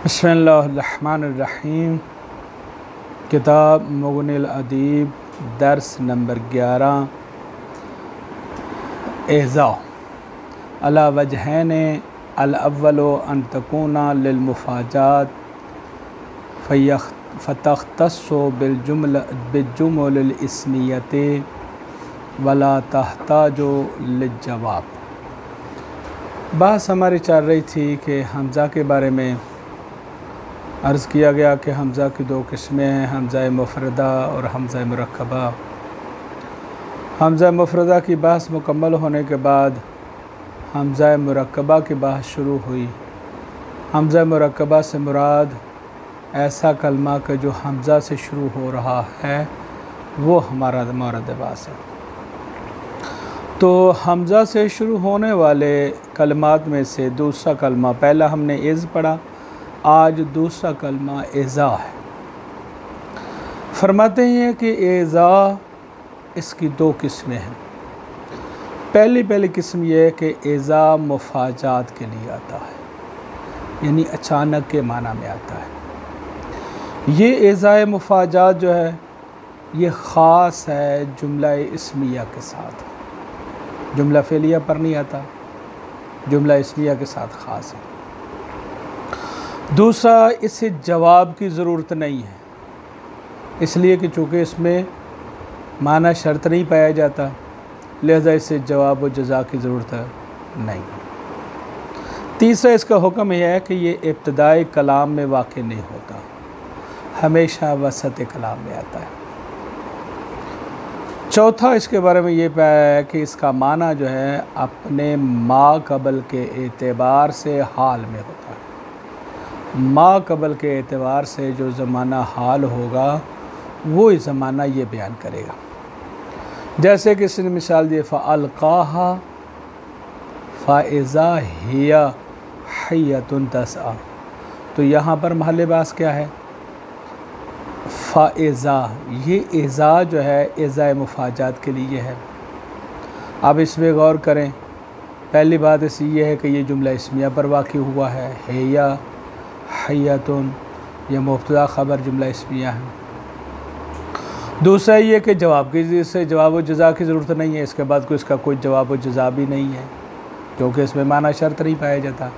बिस्मिल्लाहिर्रहमानिर्रहीम। किताब मुग़निल अदीब दर्स नंबर 11। एज़ा अला वजहैन अल अव्वलु अन तकूना लिल मुफ़ाजात फ़तख़्तस्सु बिजुमलिल इस्मिय्यति वला तहताजु लिज्जवाब। बात हमारी चल रही थी कि हमज़ा के बारे में अर्ज़ किया गया कि हमज़ा की दो किस्में हैं, हमज़ा मुफ़रदा और हमज़ा मुरक्कबा। हमज़ा मुफ़रदा की बहस मुकम्मल होने के बाद हमज़ा मुरक्कबा की बहस शुरू हुई। हमज़ा मुरक्कबा से मुराद ऐसा कलमा कि जो हमज़ा से शुरू हो रहा है वो हमारा मौरद बहस है। तो हमज़ा से शुरू होने वाले कलमात में से दूसरा कलमा, पहला हमने इज़ पढ़ा, आज दूसरा कलमा एज़ा है। फरमाते हैं कि एज़ा इसकी दो किस्में हैं। पहली किस्म ये है कि एज़ा मुफ़ाजात के लिए आता है, यानी अचानक के माना में आता है। ये एज़ा मुफ़ाजात जो है ये ख़ास है जुमला इस्मिया के साथ, जुमला फ़ेलिया पर नहीं आता, जुमला इस्मिया के साथ ख़ास है। दूसरा, इसे जवाब की ज़रूरत नहीं है, इसलिए कि चूँकि इसमें माना शर्त नहीं पाया जाता, लिहाजा इसे जवाब व जज़ा की ज़रूरत नहीं। तीसरा, इसका हुक्म यह है कि ये इब्तिदाई कलाम में वाक़ नहीं होता, हमेशा वसत कलाम में आता है। चौथा, इसके बारे में ये पाया है कि इसका माना जो है अपने मा कबल के एतबार से हाल में होता है। मा कबल के एतबार से जो ज़माना हाल होगा वो ज़माना ये बयान करेगा। जैसे कि इसने मिसाल दी फ़अल्क़ाहा फ़इज़ा हिया हय्यतुन तसआ। तो यहाँ पर महल बास क्या है? फ़इज़ा, ये इज़ा जो है इज़ा मुफ़ाजात के लिए है। अब इसमें गौर करें, पहली बात इस ये है कि ये जुमला इस्मिया पर वाक़ हुआ है, हिया हय्यतुन, यह मुब्तदा ख़बर जुमला इस्मिया है। दूसरा ये कि जवाब की से जवाब व जज़ा की ज़रूरत नहीं है, इसके बाद इसका कोई जवाब व जज़ा भी नहीं है, क्योंकि इसमें माना शर्त नहीं पाया जाता।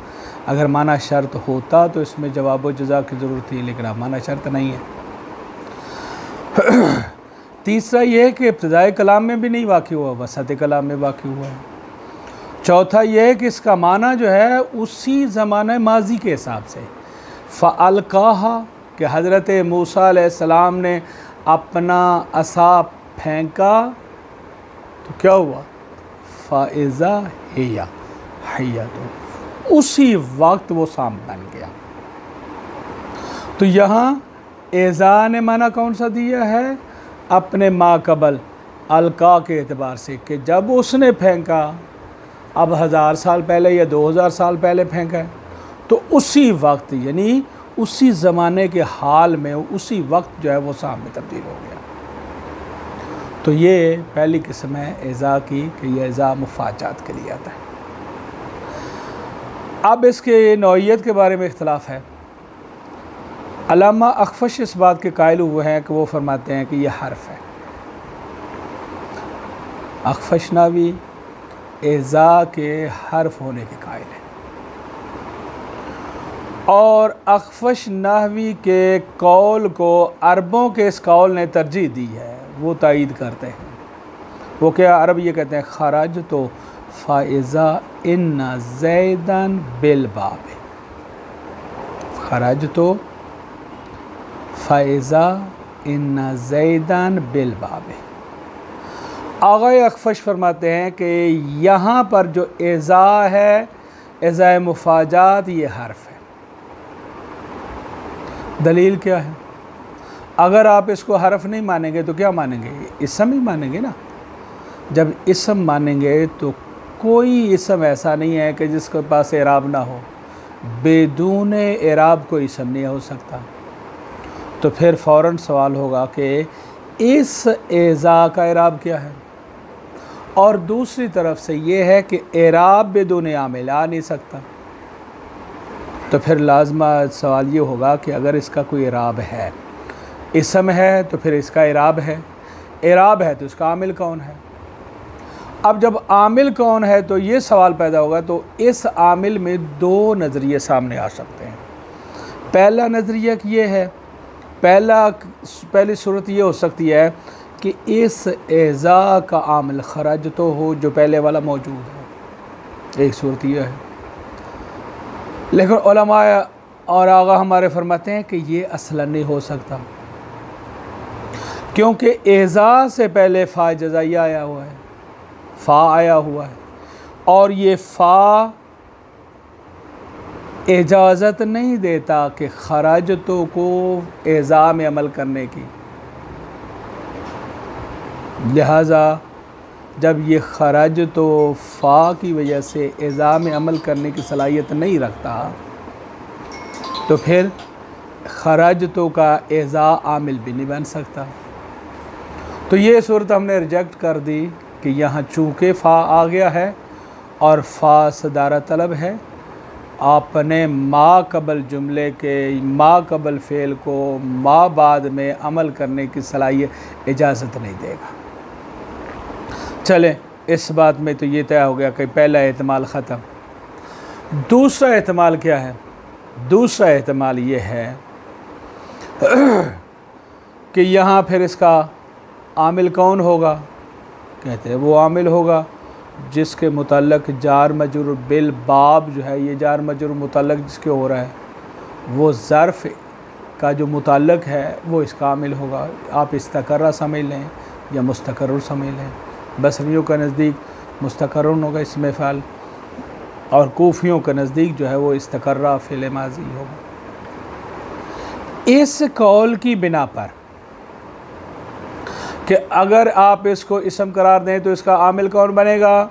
अगर माना शर्त होता तो इसमें जवाब व जज़ा की ज़रूरत थी, लेकिन अब माना शर्त नहीं है। तीसरा ये है कि इब्तिदाई कलाम में भी नहीं वाक़ हुआ, वसत कलाम में वाक़ हुआ है। चौथा ये है कि इसका माना जो है उसी ज़माने माजी के हिसाब से, फ़अल्क़ाहा कि हज़रत मूसा अलैहिस्सलाम ने अपना असा फेंका तो क्या हुआ, फ़इज़ा हिया हय्यतुन, उसी वक्त वो सांप बन गया। तो यहाँ एज़ा ने माना कौन सा दिया है? अपने मा कबल अलका के एतबार से, कि जब उसने फेंका, अब 1000 साल पहले या 2000 साल पहले फेंका है, तो उसी वक्त यानी उसी ज़माने के हाल में उसी वक्त जो है वो सांप में तब्दील हो गया। तो ये पहली किस्म है एज़ा की कि यह एज़ा मुफ़ाजात के लिए आता है। अब इसके नौइयत के बारे में इख्तलाफ है। अल्लामा अख़फ़श इस बात के कायल हुए हैं कि वो फरमाते हैं कि यह हर्फ है। अख़फ़श नावी एज़ा के हर्फ होने के कायल है, और अख़फ़श नाहवी के कौल को अरबों के इस कौल ने तरजीह दी है, वो तायीद करते हैं। वो क्या, अरब ये कहते हैं खराज तो फ़इज़ा इन्ना ज़ैदन बिल बाब, खराज तो फ़इज़ा इन्ना ज़ैदन बिल बाब। आग़ाए अख़फ़श फरमाते हैं कि यहाँ पर जो एज़ा है, एज़ा मुफ़ाजात, ये हर्फ है। दलील क्या है? अगर आप इसको हर्फ नहीं मानेंगे तो क्या मानेंगे? इसम ही मानेंगे ना। जब इसम मानेंगे तो कोई इसम ऐसा नहीं है कि जिसके पास एराब ना हो, बेदून एराब कोई इसम नहीं हो सकता। तो फिर फ़ौरन सवाल होगा कि इस एज़ा का एराब क्या है? और दूसरी तरफ से ये है कि एराब बेदून आमिल आ नहीं सकता। तो फिर लाजमा सवाल ये होगा कि अगर इसका कोई इराब है, इसम है तो फिर इसका इराब है, इराब है तो इसका आमिल कौन है। अब जब आमिल कौन है तो ये सवाल पैदा होगा। तो इस आमिल में दो नज़रिए सामने आ सकते हैं। पहला नज़रिया ये है, पहली सूरत ये हो सकती है कि इस एज़ा का आमिल खराज तो हो जो पहले वाला मौजूद है, एक सूरत ये है। लेकिन उलमा और आगा हमारे फरमाते हैं कि ये असलन नहीं हो सकता, क्योंकि एज़ा से पहले फ़ा जज़ाइया आया हुआ है, फ़ा आया हुआ है, और ये फ़ा इजाज़त नहीं देता कि खराजतों को एज़ा में अमल करने की। लिहाजा जब ये खराजतो फ़ा की वजह से एज़ा में अमल करने की सलाहियत नहीं रखता, तो फिर खराजतों का एज़ा आमिल भी नहीं बन सकता। तो ये सूरत हमने रिजेक्ट कर दी कि यहाँ चूँकि फ़ा आ गया है और फ़ा सदारत तलब है, आपने मा कबल जुमले के मा कबल फ़ेल को मा बाद में अमल करने की सलाहियत इजाज़त नहीं देगा। चलें, इस बात में तो ये तय हो गया कि पहला एहतमाल ख़त्म। दूसरा एहतमाल क्या है? दूसरा एहतमाल ये है कि यहाँ फिर इसका आमिल कौन होगा? कहते हैं वो आमिल होगा जिसके मुतल्लक जार मजरूर बिल बाब जो है, ये जार मजरूर मुतल्लक जिसके हो रहा है, वो ज़र्फ़ का जो मुतल्लक है वो इसका आमिल होगा। आप इस्तक़र्रा समझ लें या मुस्तक़र्रुर समझ लें। बसरियों का नज़दीक मुस्तक़र्रुन होगा इसमें फ़ाल, और कूफ़ियों के नज़दीक जो है वो इस्तक़र्रा फ़िल माज़ी होगा। इस कौल की बिना पर कि अगर आप इसको इसम करार दें तो इसका आमिल कौन बनेगा?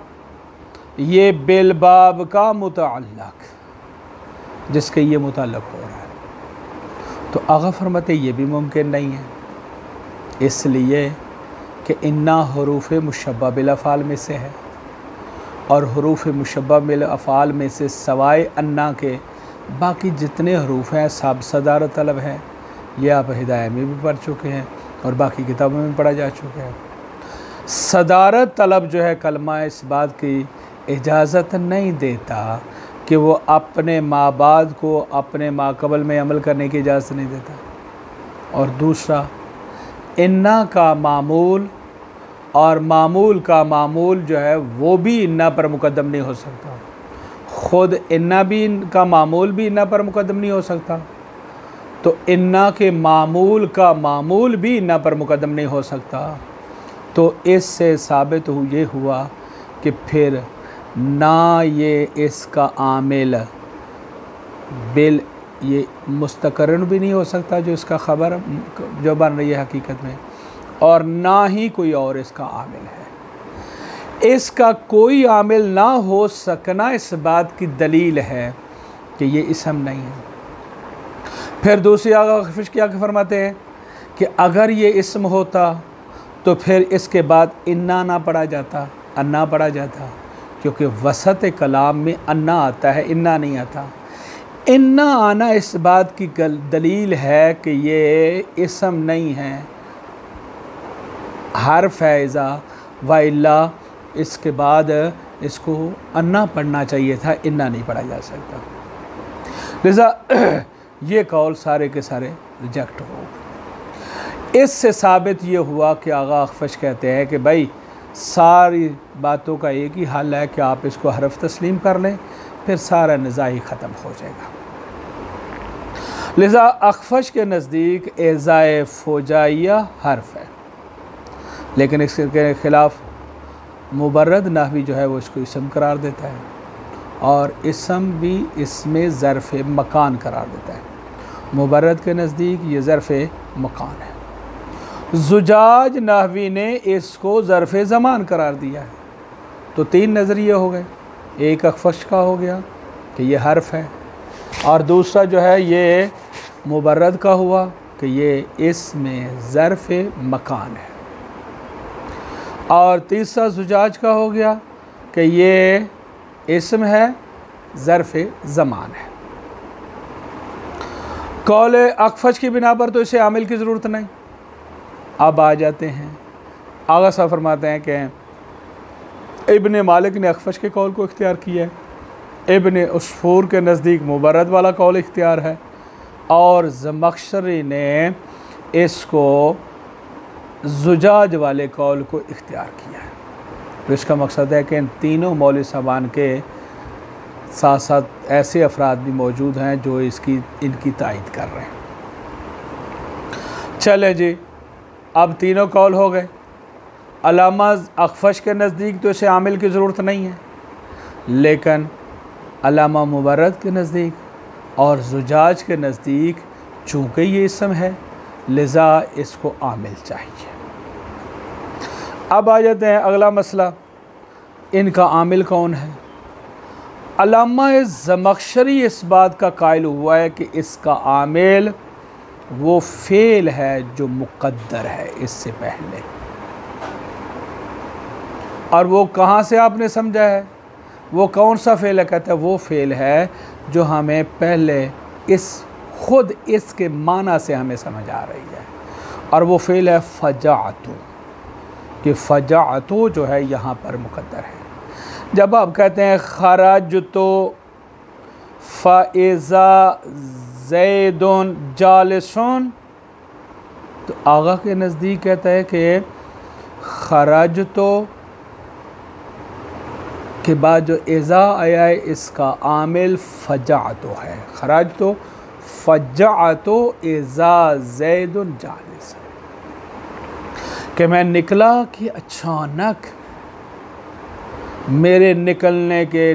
ये बिलबाब का मुतअल्लक़ जिसके ये मुतअल्लक़ हो रहा है। तो आगा फरमाते ये भी मुमकिन नहीं है, इसलिए कि इन्ना हरूफ मुशब्बा बिल अफ़ाल में से है, और हरूफ मुशब्बा बिल अफ़ाल में से सवाए अन्ना के बाकी जितने हरूफ हैं सब सदारत तलब हैं। ये आप हिदायत में भी पढ़ चुके हैं और बाकी किताबों में पढ़ा जा चुका है। सदारत तलब जो है कलमा इस बात की इजाज़त नहीं देता कि वो अपने माबाद को अपने माकबल में अमल करने की इजाज़त नहीं देता। और दूसरा, इन्ना का मामूल और मामूल का मामूल जो है वो भी इन्ना पर मुकद्दम नहीं हो सकता। ख़ुद इन्ना भी का मामूल भी इन्ना पर मुकद्दम नहीं हो सकता, तो इन्ना के मामूल का मामूल भी इन्ना पर मुकद्दम नहीं हो सकता। तो इससे साबित ये हुआ कि फिर ना ये इसका आमिल बिल ये मुस्तक़र्रन भी नहीं हो सकता जो इसका ख़बर जो बन रही है हकीकत में, और ना ही कोई और इसका आमिल है। इसका कोई आमिल ना हो सकना इस बात की दलील है कि ये इसम नहीं है। फिर दूसरी आगा खफिश क्या फरमाते हैं कि अगर ये इसम होता तो फिर इसके बाद इन्ना ना पढ़ा जाता, अन्ना पढ़ा जाता, क्योंकि वसत कलाम में अन्ना आता है, इन्ना नहीं आता। इन्ना आना इस बात की दलील है कि ये इसम नहीं है, हर्फ है इज़ा व इल्ला, इसके बाद इसको अन्ना पढ़ना चाहिए था, इन्ना नहीं पढ़ा जा सकता। लिहाजा ये कौल सारे के सारे रिजेक्ट हो गए। इससे साबित ये हुआ कि आगा अखफश कहते हैं कि भाई सारी बातों का एक ही हल है कि आप इसको हरफ तस्लीम कर लें, फिर सारा निज़ा ही ख़त्म हो जाएगा। लिहाजा अखफश के नज़दीक एज़ाए फ़ोजाइया हर्फ है, लेकिन इसके ख़िलाफ़ मुबर्रद नहवी जो है वो इसको इसम करार देता है, और इसम भी इसमें ज़र्फ़ मकान करार देता है। मुबर्रद के नज़दीक ये ज़र्फ़ मकान है। ज़ुजाज नहवी ने इसको ज़र्फ़ ज़मान करार दिया है। तो तीन नज़रिए हो गए, एक अखफश का हो गया कि ये हर्फ है, और दूसरा जो है ये मुबर्रद का हुआ कि ये इसमें ज़र्फ़ मकान है, और तीसरा ज़ुजाज का हो गया कि ये इसम है ज़र्फ़ ज़मान है। कौल अखफश की बिना पर तो इसे आमिल की ज़रूरत नहीं। अब आ जाते हैं, आगा साहब फरमाते हैं कि इब्न मालिक ने अखफश के कौल को इख्तियार किया है, इब्न उसफूर के नज़दीक मुबर्रद वाला कौल इख्तियार है, और ज़मख़शरी ने इसको ज़ुजाज वाले कौल को इख्तियार किया है। तो इसका मकसद है कि इन तीनों मौलवी साहबान के साथ साथ ऐसे अफराद भी मौजूद हैं जो इनकी तायीद कर रहे हैं। चलें जी, अब तीनों कौल हो गए। अल्लामा अखफश के नज़दीक तो इसे आमिल की ज़रूरत नहीं है, लेकिन अल्लामा मुबर्रद के नज़दीक और ज़ुजाज के नज़दीक चूँकि ये इसम है लिज़ा इसको आमिल चाहिए। अब आ जाते हैं अगला मसला, इनका आमिल कौन है। अल्लामा ज़मख़शरी इस बात का कायल हुआ है कि इसका आमिल वो फ़ेल है जो मुक़द्दर है इससे पहले। और वो कहाँ से आपने समझा है, वो कौन सा फ़ेल है? कहता है वो फ़ेल है जो हमें पहले खुद इसके माना से हमें समझ आ रही है, और वो फ़ेल है फ़जाअतु, कि फ़जाअतु जो है यहाँ पर मुक़द्दर है। जब आप कहते हैं ख़रजतु फ़इज़ा ज़ैदुन जालिसुन, तो आगा के नज़दीक कहता है कि ख़रजतु के बाद जो इज़ा आया है इसका आमिल फ़जाअतु है। ख़रजतु फ़जाअतु इज़ा ज़ैदुन जालिस, कि मैं निकला कि अचानक मेरे निकलने के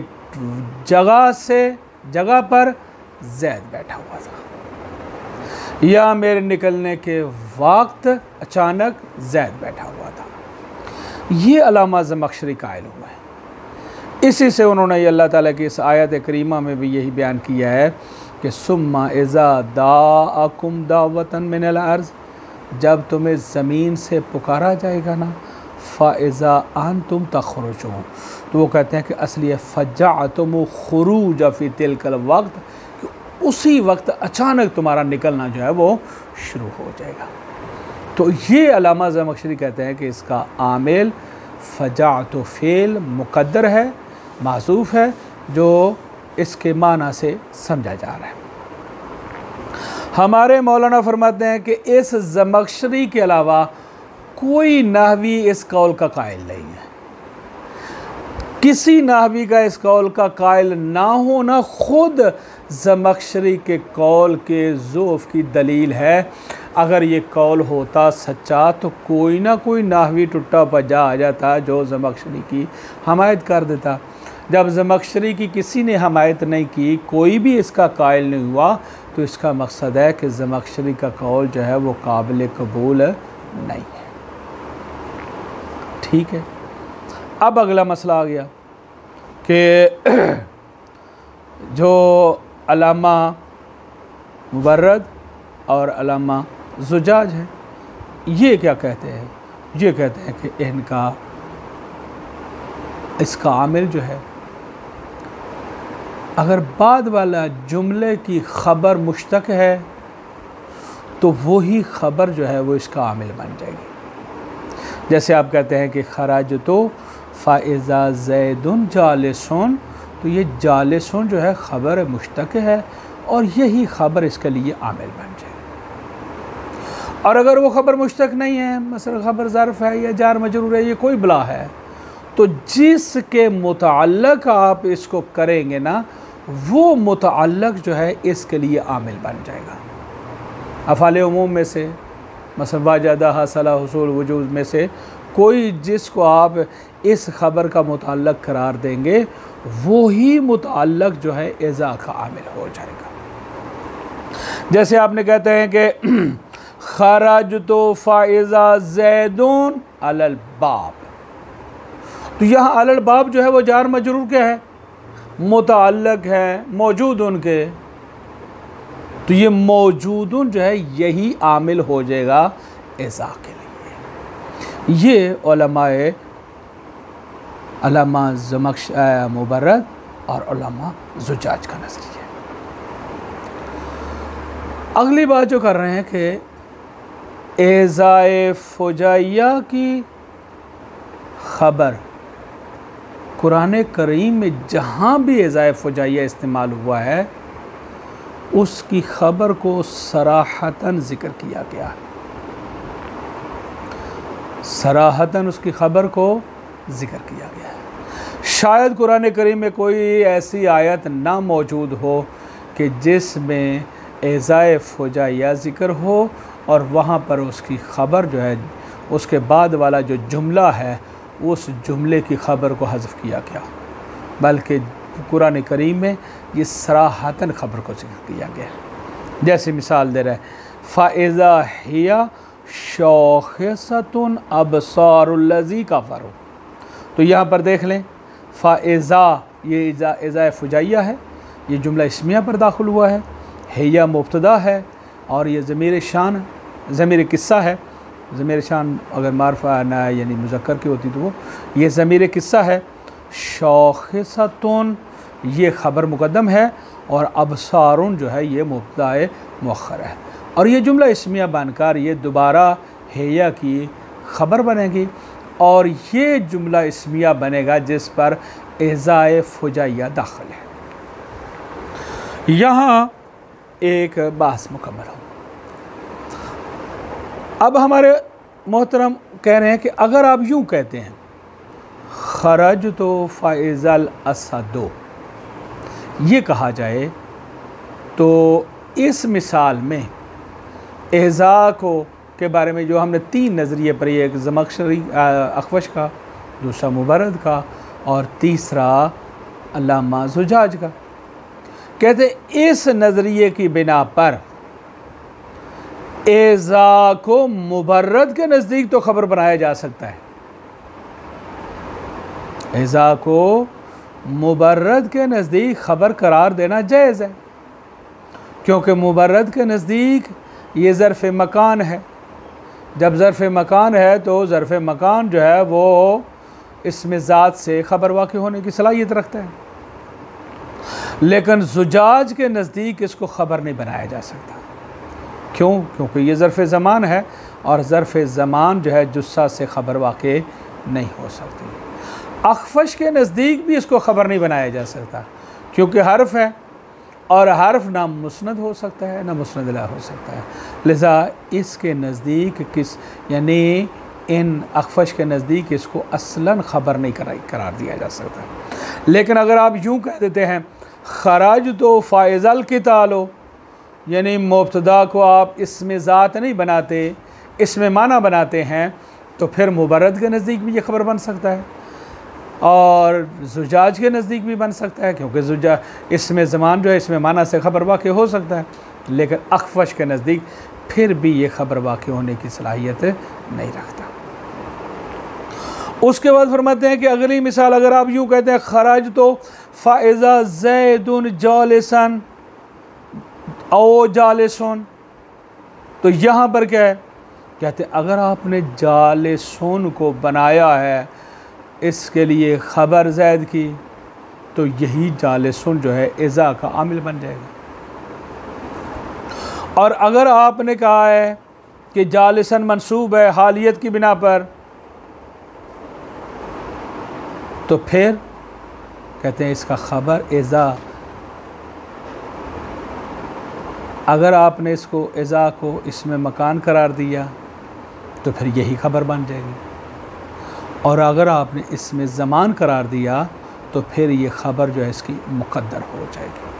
जगह पर ज़ैद बैठा हुआ था, या मेरे निकलने के वक्त अचानक ज़ैद बैठा हुआ था। ये अल्लामा ज़मख़शरी कायल हुआ है। इसी से उन्होंने अल्लाह ताला की इस आयत करीमा में भी यही बयान किया है कि सुम्मा इज़ा दाअकुम दावतन मिनल अर्ज़, जब तुम्हें ज़मीन से पुकारा जाएगा ना, फ़इज़ा अंतुम तख़रुजून, तो वो कहते हैं कि असली फ़जाअतुम ख़ुरूज फ़ी तिलकल वक्त, उसी वक्त अचानक तुम्हारा निकलना जो है वो शुरू हो जाएगा। तो ये अल्लामा ज़मख़शरी कहते हैं कि इसका आमिल फ़जाअतु फ़ेल मुक़द्दर है, मासूफ़ है, जो इसके माना से समझा जा रहा है। हमारे मौलाना फरमाते हैं कि इस ज़मख़शरी के अलावा कोई नाहवी इस कौल का कायल नहीं है। किसी नाहवी का इस कौल का कायल ना होना खुद ज़मख़शरी के कौल के ज़ोफ़ की दलील है। अगर ये कौल होता सच्चा तो कोई ना कोई नाहवी टुट्टा पजा आ जाता जो ज़मख़शरी की हमायत कर देता। जब ज़मख़शरी की किसी ने हमायत नहीं की, कोई भी इसका कायल नहीं हुआ, तो इसका मकसद है कि ज़मख़शरी का कौल जो है वो काबिल कबूल नहीं है। ठीक है, अब अगला मसला आ गया कि जो अल्लामा मुबर्रद और अल्लामा ज़ुजाज है, ये क्या कहते हैं? ये कहते हैं कि इसका आमिल जो है, अगर बाद वाला जुमले की ख़बर मुश्तक है तो वही ख़बर जो है वो इसका आमिल बन जाएगी। जैसे आप कहते हैं कि ख़रजतु फ़इज़ा ज़ैदुन जालिसुन, तो ये जालिसुन जो है ख़बर मुश्तक है और यही ख़बर इसके लिए आमिल बन जाएगी। और अगर वो ख़बर मुश्तक नहीं है, मसलन ख़बर ज़र्फ़ है या जार मजरूर है, ये कोई बला है, तो जिसके मुतअल्लिक़ आप इसको करेंगे ना, वो मुतअल्लिक़ जो है इसके लिए आमिल बन जाएगा। अफ़ाल उमूम में से मसलन वाजदा हसला हुसूल वजूद में से कोई जिसको आप इस ख़बर का मुतअल्लिक़ करार देंगे, वही मुतअल्लिक़ जो है इज़ा का आमिल हो जाएगा। जैसे आपने कहते हैं कि ख़रजतु फ़इज़ा ज़ैदुन अलल बाब, तो यहाँ अलल बाब जो है वो जार मजरूर क्या है? मुतअल्लिक़ है मौजूद उनके, तो ये मौजूदुन जो है यही आमिल हो जाएगा इज़ा के लिए। ये अल्लामा मुबर्रद और अल्लामा ज़ुजाज का नज़रिया है। अगली बात जो कर रहे हैं कि एज़ाए फुजाइया की ख़बर कुरान करीम में जहाँ भी एज़ाए फुजाइया इस्तेमाल हुआ है उसकी ख़बर को सराहतन ज़िक्र किया गया है, सराहतन उसकी ख़बर को ज़िक्र किया गया है। शायद कुरान करीम में कोई ऐसी आयत ना मौजूद हो कि जिसमें एज़ाए फुजाइया ज़िक्र हो और वहाँ पर उसकी ख़बर जो है उसके बाद वाला जो जुमला है उस जुमले की ख़बर को हज़फ किया गया, बल्कि कुरान करीम में ये सराहतन ख़बर को ज़िक्र किया गया। जैसे मिसाल दे रहा है फ़ाइज़ा हिया शौख़सतुन अबसारुल्लज़ी कफ़रू, तो यहाँ पर देख लें फ़ाइज़ा ये एज़ाए फुजाइया है, ये जुमला इस्मिया पर दाखिल हुआ है, हिया मुब्तदा है और ये ज़मीर शान ज़मीर किस्सा है। ज़मीर शान अगर मारफा ना यानी मुज़क्कर की होती तो वो ये ज़मीर किस्सा है। शौख़सतुन ये ख़बर मुक़द्दम है और अबसारुन जो है ये मुब्तदा मुअख्खर है और ये जुमला इस्मिया बनकर ये दोबारा हिया की ख़बर बनेगी और ये जुमला इस्मिया बनेगा जिस पर एज़ाए फुजाइया दाखिल है। यहाँ एक बात मुकम्मल हो। अब हमारे मोहतरम कह रहे हैं कि अगर आप यूँ कहते हैं खरज तो फ़ाइज़ल असदो ये कहा जाए तो इस मिसाल में एज़ा को के बारे में जो हमने तीन नज़रिए पर, एक ज़मख़शरी अख़फ़श का, दूसरा मुबरद का और तीसरा अल्लामा ज़ुजाज का, कहते इस नज़रिए की बिना पर एज़ा को मुबर्रद के नज़दीक तो ख़बर बनाया जा सकता है, एज़ा को मुबर्रद के नज़दीक ख़बर करार देना जायज़ है, क्योंकि मुबर्रद के नज़दीक ये ज़र्फ़ मकान है। जब ज़र्फ़ मकान है तो ज़र्फ़ मकान जो है वो इसमें ज़ात से ख़बर वाक़ई होने की सलाहियत रखता है, लेकिन ज़ुजाज के नज़दीक इसको ख़बर नहीं बनाया जा सकता। क्यों? क्योंकि ये ज़र्फ़ ज़मान है और ज़र्फ़ ज़मान जो है जुस्सा से ख़बर वाक़ई नहीं हो सकती। अख़फ़श के नज़दीक भी इसको ख़बर नहीं बनाया जा सकता क्योंकि हर्फ़ है और हर्फ़ ना मुस्नद हो सकता है ना मुस्नद ला हो सकता है, लिज़ा इसके नज़दीक किस यानी इन अख़फ़श के नज़दीक इसको असलन ख़बर नहीं करार दिया जा सकता। लेकिन अगर आप यूँ कह देते हैं खराज तो फ़ाइज़ल कितालो यानी मुब्तदा को आप इसमें ज़ात नहीं बनाते, इसमें माना बनाते हैं, तो फिर मुबर्रद के नज़दीक भी ये ख़बर बन सकता है और ज़ुजाज के नज़दीक भी बन सकता है, क्योंकि ज़ुजा इसमें ज़मान जो है इसमें माना से ख़बर वाक़ई हो सकता है, लेकिन अख़फ़श के नज़दीक फिर भी ये ख़बर वाक़ई होने की सलाहियत नहीं रखता। उसके बाद फरमाते हैं कि अगली मिसाल अगर आप यूँ कहते हैं खराज तो फ़ाइज़ा ज़ैदुन जालिसन औ जालिसन, तो यहाँ पर क्या है, कहते हैं अगर आपने जालिसन को बनाया है इसके लिए ख़बर ज़ैद की तो यही जालिसन जो है इज़ा का आमिल बन जाएगा। और अगर आपने कहा है कि जालिसन मंसूब है हालियत की बिना पर, तो फिर कहते हैं इसका ख़बर इज़ा, अगर आपने इसको इज़ा को इसमें मकान करार दिया तो फिर यही ख़बर बन जाएगी, और अगर आपने इसमें ज़मान करार दिया तो फिर ये ख़बर जो है इसकी मुक़द्दर हो जाएगी।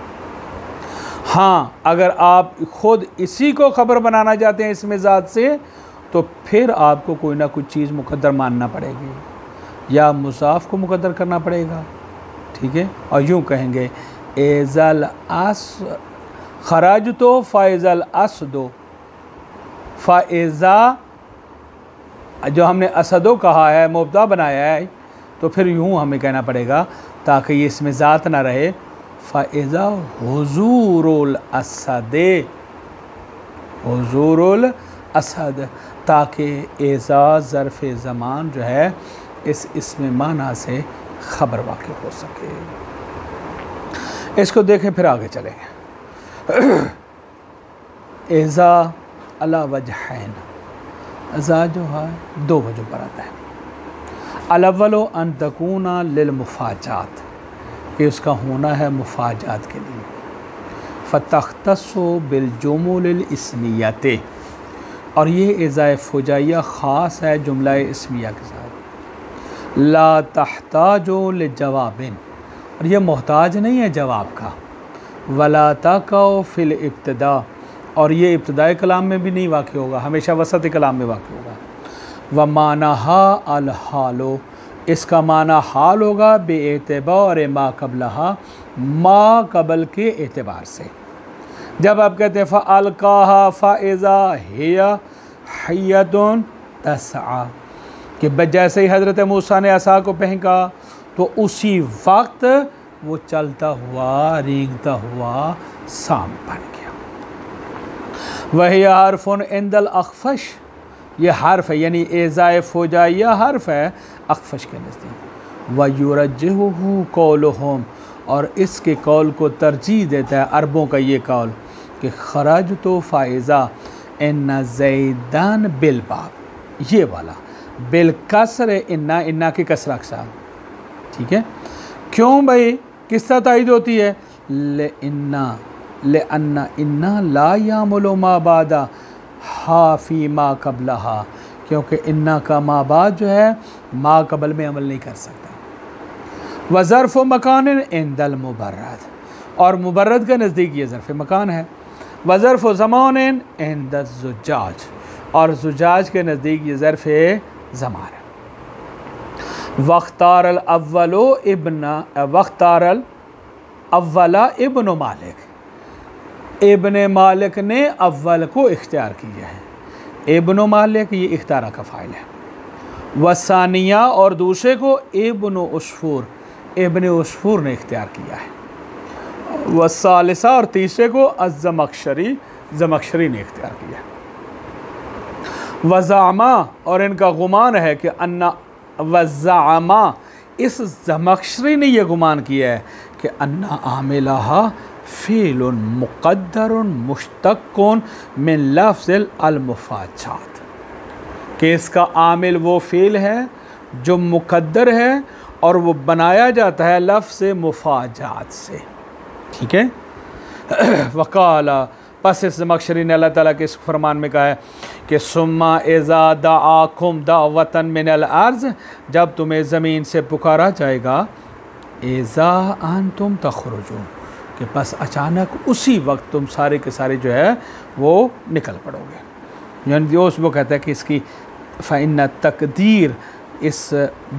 हाँ, अगर आप ख़ुद इसी को ख़बर बनाना चाहते हैं इसमें ज़ात से, तो फिर आपको कोई ना कोई चीज़ मुक़द्दर मानना पड़ेगी या मुज़ाफ़ को मुक़द्दर करना पड़ेगा, ठीक है। और यूँ कहेंगे एज़ल अस खराज तो फ़ाइज़ल असदो, फ़ाइज़ा जो हमने असदो कहा है मुब्तदा बनाया है, तो फिर यूँ हमें कहना पड़ेगा ताकि ये इसमें ज़ात ना रहे, फ़ाइज़ा हुज़ूरुल असदे, हुज़ूरुल असद, ताकि एज़ा ज़र्फ़ ज़मान जो है इसमें माना से ख़बर वाक़ई हो सके। इसको देखें फिर आगे चलेंगे। एज़ा अला वजहैन, एज़ा जो है दो वजह पर आता है। अलअव्वलु अन तकूना लिल मुफाजात, कि उसका होना है मुफाजात के लिए। फ़तख्तस्सु बिलजुमुलिल इस्मियते, और ये एज़ाए फ़ुजाइया ख़ास है जुमला इस्मिया के साथ। ला तहताजो लिजवाबिन, और ये मोहताज नहीं है जवाब का। वला तक़अ फ़िल इब्तिदा, और ये इब्तिदाई कलाम में भी नहीं वाक़ होगा, हमेशा वसत कलाम में वाक़ होगा। व मानहा अल हालो, इसका माना हाल होगा बेएतबार मा कबलहा, मा कबल के एतबार से। जब आप कहते हैं फ़अल्क़ाहा फ़इज़ा हिया हय्यतुन तस्आ, कि जैसे ही हज़रत मूसा ने असा को फेंका तो उसी वक्त वो चलता हुआ रेंगता हुआ सांप बन गया। वही हरफ़ुन इंदल अख़फ़श, ये हर्फ है यानी एज़ाए फ़ुजाइया हर्फ है अख़फ़श के नज़दीक। व युरज्जिहुहु क़ौलुहुम, और इसके कौल को तरजीह देता है अरबों का ये कौल कि ख़रजतु फ़ाइज़ा इन्ना ज़ैदान बिलबाब, ये वाला बिलकसर इन्ना, इन्ना की कसरा के साथ, ठीक है। क्यों भाई किस तरह तायद होती है? ले अन्ना इन्ना ला यामुलु मा बादा हाफ़ी मा कबलहा, क्योंकि इन्ना का मा बाद जो है मा कबल में अमल नहीं कर सकता। व ज़र्फ़ मकान इंदल मुबर्रद, और मुबर्रद के नज़दीक ये ज़र्फ़ मकान है। व ज़र्फ़ ज़मान इंद ज़ुजाज, और ज़ुजाज के नज़दीक ये ज़र्फ़ ज़मान है। वख्तारल अव्वलो इब्ना, वख्तारल अव्वला इब्न मालिक, इब्न मालिक ने अव्वल को इख्तियार किया है। इब्न मालिक ये इख्तियार का फ़ाइल है। वसानिया, और दूसरे को इब्न उस्फूर, इब्न उस्फूर ने इख्तियार किया है। वसालिसा, और तीसरे को अज़्ज़मख़शरी, ज़मख़शरी ने इख्तियार किया है। वज़ामा, और इनका गुमान है कि अन्ना, वज़ामा, इस ज़मख़शरी ने यह गुमान किया है कि अन्ना आमिलहा फ़ीलुन मुक़द्दरुन मुश्तक़्क़ुन मिन लफ़्ज़िल अल-मुफ़ाजात, कि इसका आमिल वो फ़ील है जो मुक़द्दर है और वो बनाया जाता है लफ़्ज़ मुफ़ाजात से, ठीक है। वक़ाला, बस इस ज़मख़शरी ने अल्लाह ताला के इस फरमान में कहा है कि सुम्मा इज़ा दआकुम दावतन मिनल अर्ज़, जब तुम्हें ज़मीन से पुकारा जाएगा, इज़ा अंतुम तख़रुजून, कि बस अचानक उसी वक्त तुम सारे के सारे जो है वो निकल पड़ोगे। यानी जो वो कहता है कि इसकी फ़इन्ना तक़दीर, इस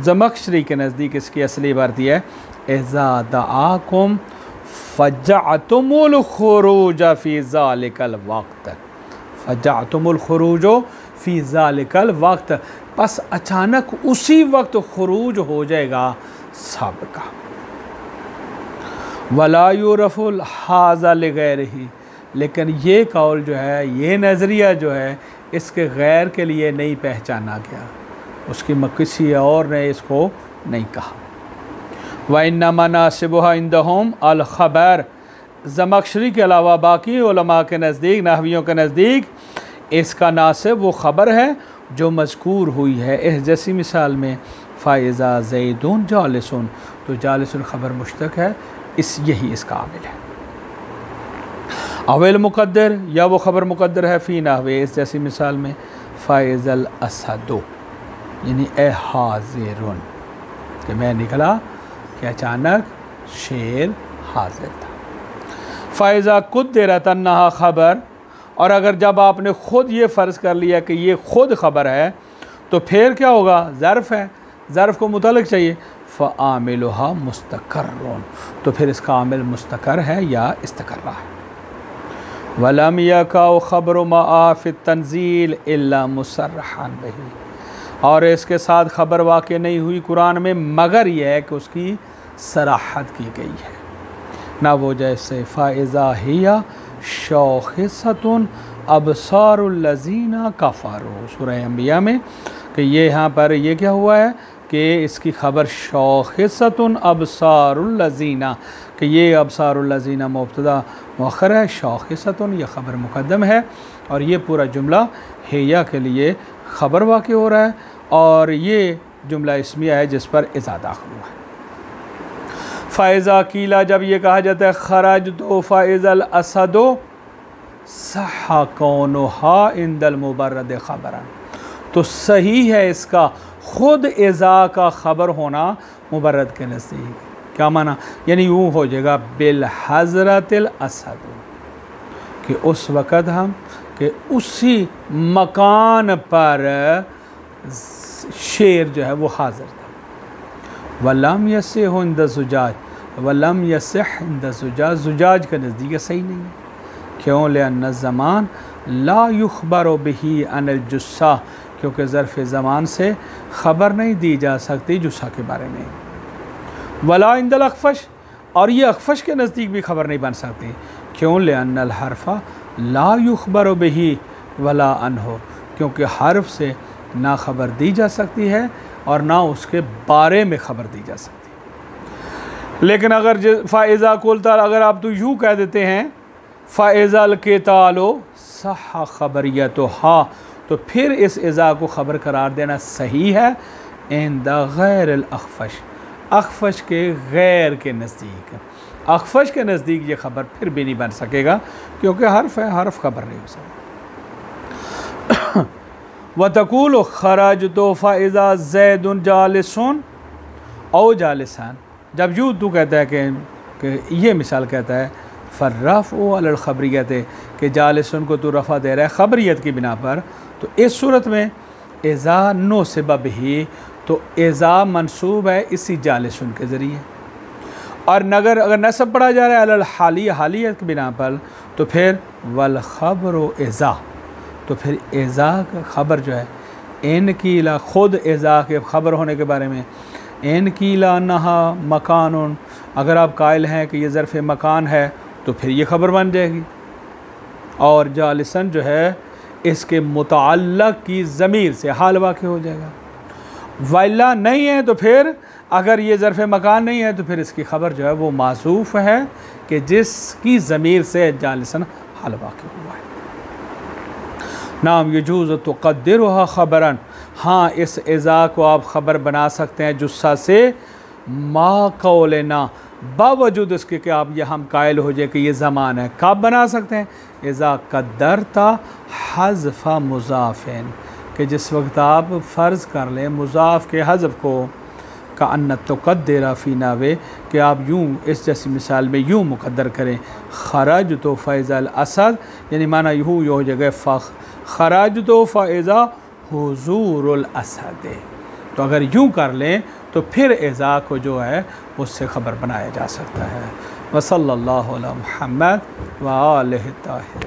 ज़मख़शरी के नज़दीक इसकी असली इबारती है इज़ा दआकुम फ़जअतुमुल ख़ुरूज फ़ी ज़ालिकल वक्त, फ़जअतुमुल ख़ुरूज फ़ी ज़ालिकल वक्त, बस अचानक उसी वक्त ख़ुरूज हो जाएगा सबका। वला युरफ़ुल हाज़ा लिग़ैरिही, लेकिन ये कौल जो है, ये नज़रिया जो है, इसके गैर के लिए नहीं पहचाना गया, उसकी किसी और ने इसको नहीं कहा। व इन्नमा नासिबुहा इंदहुम अल ख़बर, ज़मख़शरी के अलावा बाकी उलमा के नज़दीक, नहवियों के नज़दीक इसका नासिब वो ख़बर है जो मज़कूर हुई है इस जैसी मिसाल में फ़ाइज़ा ज़ैदुन जालिसुन, तो जालिसुन ख़बर मुश्तक़ है, इस यही इसका आमिल है। अवेल मुक़द्दर, या वो ख़बर मुक़द्दर है फ़ी नहवे, इस जैसी मिसाल में फ़ाइज़ल असदो, यानी ए हाज़िरुन, कि मैं निकला कि अचानक शेर हाजिर था। फ़ाइज़ा कुद्दिरत अन्नहा ख़बर, और अगर जब आपने ख़ुद ये फ़र्ज़ कर लिया कि ये ख़ुद ख़बर है, तो फिर क्या होगा? ज़र्फ़ है, ज़र्फ़ को मुतल्लिक़ चाहिए, फ़आमिलुहा मुस्तक़र्रुन, तो फिर इसका आमिल मुस्तक़र है या इस्तक़र्रा है। वलम यक़अ ख़बरु मआ फ़ि तंज़ील इल्ला मुसर्रहन बिही, और इसके साथ ख़बर वाक़ई नहीं हुई कुरान में मगर यह है कि उसकी सराहत की गई है। ना वो जैसे फ़ाइज़ा हिया शाख़िसतुन अबसारुल लज़ीना कफ़रू, सूरह अंबिया में, कि ये यहाँ पर ये क्या हुआ है कि इसकी ख़बर शाख़िसतुन अबसारुल लज़ीना, कि ये अबसारुल लज़ीना मुब्तदा मुअख्खर है, शाखिसतुन यह ख़बर मुक़द्दम है, और ये पूरा जुमला हिया के लिए ख़बर वाक़ हो रहा है, और ये जुमला इस्मिया है जिस पर इज़ा दाखिल हुआ है। फ़ाइज़ा कीला, जब ये कहा जाता है खराज तो फ़ाइज़ल असदो सहा कौनुहा इंदल मुबर्रद ख़बरन, तो सही है इसका ख़ुद इज़ा का ख़बर होना मुबर्रद के नज़दीक। क्या माना, यानी यूँ हो जाएगा बिल हज़रतिल असद, कि उस वक़्त हम कि उसी मकान पर शेर जो है वो हाज़िर था। वलम यसिह इंद ज़ुजाज, वलम यसिह इंद ज़ुजाज, ज़ुजाज के नज़दीक सही नहीं है। क्यों? लिअन्न ज़मान ला युख़बरु बिही अनिल जुस्सा, क्योंकि ज़र्फ़ ज़मान से ख़बर नहीं दी जा सकती जुस्सा के बारे में। वला इंदल अख़फ़श, और ये अख़फ़श के नज़दीक भी ख़बर नहीं बन सकती। क्यों? लिअन्नल हर्फ़ा ला युख़बरु बिही वला अन्हो, क्योंकि हर्फ से ना ख़बर दी जा सकती है और ना उसके बारे में ख़बर दी जा सकती। लेकिन अगर फ़ाइज़ा कुलता, अगर आप तो यूँ कह देते हैं फ़ाइज़ल क़ितालो सहा ख़बरियतुहा, तो फिर इस इज़ा को ख़बर करार देना सही है इंद गैरिल अख़फ़श, अख़फ़श के गैर के नज़दीक। अख़फ़श के नज़दीक ये ख़बर फिर भी नहीं बन सकेगा, क्योंकि हर्फ है, हर्फ ख़बर नहीं हो सकता। व तक़ूल खरजतु फ़इज़ा ज़ैदुन जालिसुन औ जालिसान, जब यूँ तू कहता है कि ये मिसाल कहता है फ़र्रफ़उ अलल ख़बरियत, कि जालिसुन को तू रफ़ा दे रहा है ख़बरियत की बिना पर, तो इस सूरत में इज़ा नुसिब बिही, तो इज़ा मंसूब है इसी जालिसुन के ज़रिए, और अगर नसब पढ़ा जा रहा है अलल हालिया, हालियत की बिना पर, तो फिर वल ख़बरु इज़ा, तो फिर इज़ा का ख़बर जो है इन कीला, ख़ुद इज़ा के ख़बर होने के बारे में, इन कीला नहा मकानुन, अगर आप कायल हैं कि ये ज़र्फ़ मकान है तो फिर ये ख़बर बन जाएगी, और जालिसन जो है इसके मुतअल्लक़ की ज़मीर से हाल वाक़ हो जाएगा। वल्ला नहीं है तो फिर अगर ये ज़र्फ़ मकान नहीं है तो फिर इसकी ख़बर जो है वो मासूफ़ है कि जिसकी ज़मीर से जालिसन हाल वाक़ हुआ है। नाम यजूज़ तुक़द्दिरुहा ख़बरन, हाँ इस इज़ा को आप ख़बर बना सकते हैं जुस्सा से, मा कौलना, बावजूद इसके कि आप ये हम कायल हो जाए कि ये ज़मान है। कब बना सकते हैं? इज़ा क़द्दरता हज़फ़ा मुज़ाफ़िन, कि जिस वक्त आप फ़र्ज़ कर लें मुज़ाफ़ के हज़फ़ को, का अन्ना तुक़द्दिरा फ़ी नावे, कि आप यूँ इस जैसी मिसाल में यूँ मुक़द्दर करें खरज तो फ़ैज़ल असद, यानी माना यूँ हो जगह खरज तो फ़ैज़ा हुज़ूरुल असद, तो अगर यूँ कर लें तो फिर इज़ा को जो है उससे ख़बर बनाया जा सकता है। वसल्लल्लाहु अला मुहम्मद व आलिहि ताहिरीन।